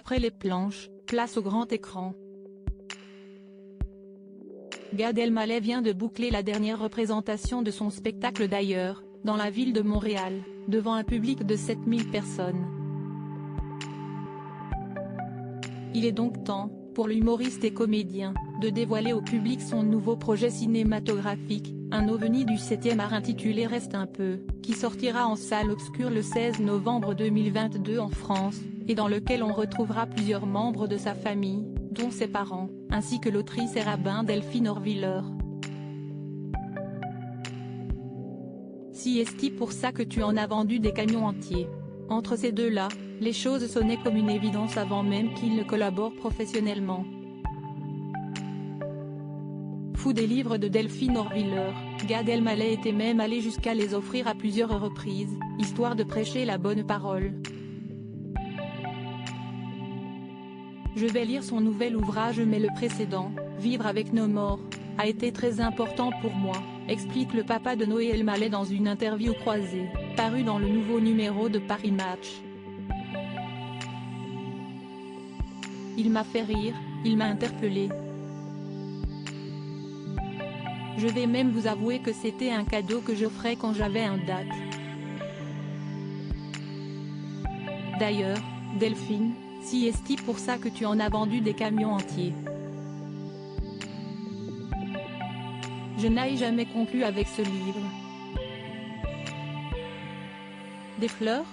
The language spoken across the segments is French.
Après les planches, place au grand écran. Gad Elmaleh vient de boucler la dernière représentation de son spectacle d'ailleurs, dans la ville de Montréal, devant un public de 7000 personnes. Il est donc temps, pour l'humoriste et comédien, de dévoiler au public son nouveau projet cinématographique, un ovni du 7e art intitulé Reste un peu, qui sortira en salle obscure le 16 novembre 2022 en France, et dans lequel on retrouvera plusieurs membres de sa famille, dont ses parents, ainsi que l'autrice et rabbin Delphine Horviller. Si est-il pour ça que tu en as vendu des camions entiers. Entre ces deux-là, les choses sonnaient comme une évidence avant même qu'ils ne collaborent professionnellement. Fou des livres de Delphine Horviller, Gad Elmaleh était même allé jusqu'à les offrir à plusieurs reprises, histoire de prêcher la bonne parole. Je vais lire son nouvel ouvrage mais le précédent, Vivre avec nos morts, a été très important pour moi, explique le papa de Noé Elmaleh dans une interview croisée, parue dans le nouveau numéro de Paris Match. Il m'a fait rire, il m'a interpellé. Je vais même vous avouer que c'était un cadeau que j'offrais quand j'avais un date. D'ailleurs, Delphine, si est-il pour ça que tu en as vendu des camions entiers. Je n'ai jamais conclu avec ce livre. Des fleurs?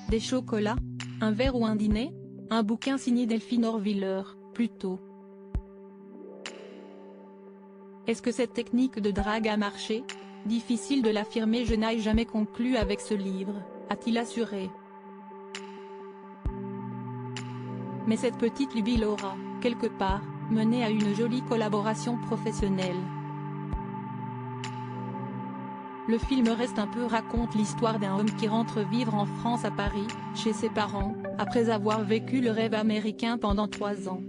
Des chocolats? Un verre ou un dîner? Un bouquin signé Delphine Horviller, plutôt. Est-ce que cette technique de drague a marché? Difficile de l'affirmer, je n'ai jamais conclu avec ce livre, a-t-il assuré. Mais cette petite lubie l'aura, quelque part, mené à une jolie collaboration professionnelle. Le film Reste un peu raconte l'histoire d'un homme qui rentre vivre en France à Paris, chez ses parents, après avoir vécu le rêve américain pendant 3 ans.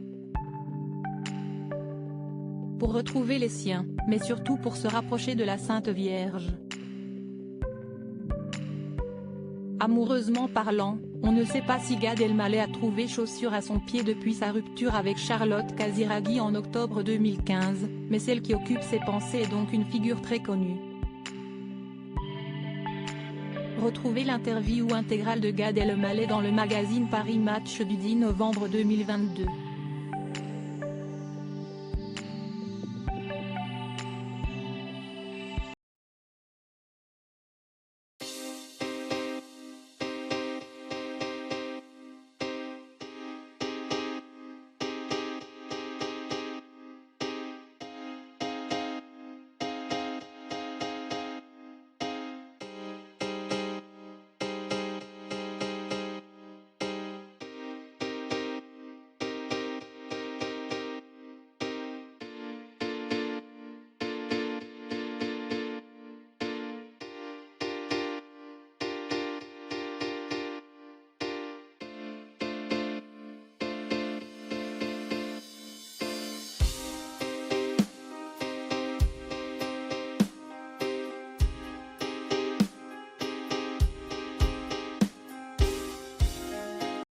Pour retrouver les siens, mais surtout pour se rapprocher de la Sainte Vierge. Amoureusement parlant, on ne sait pas si Gad Elmaleh a trouvé chaussure à son pied depuis sa rupture avec Charlotte Casiraghi en octobre 2015, mais celle qui occupe ses pensées est donc une figure très connue. Retrouvez l'interview intégrale de Gad Elmaleh dans le magazine Paris Match du 10 novembre 2022.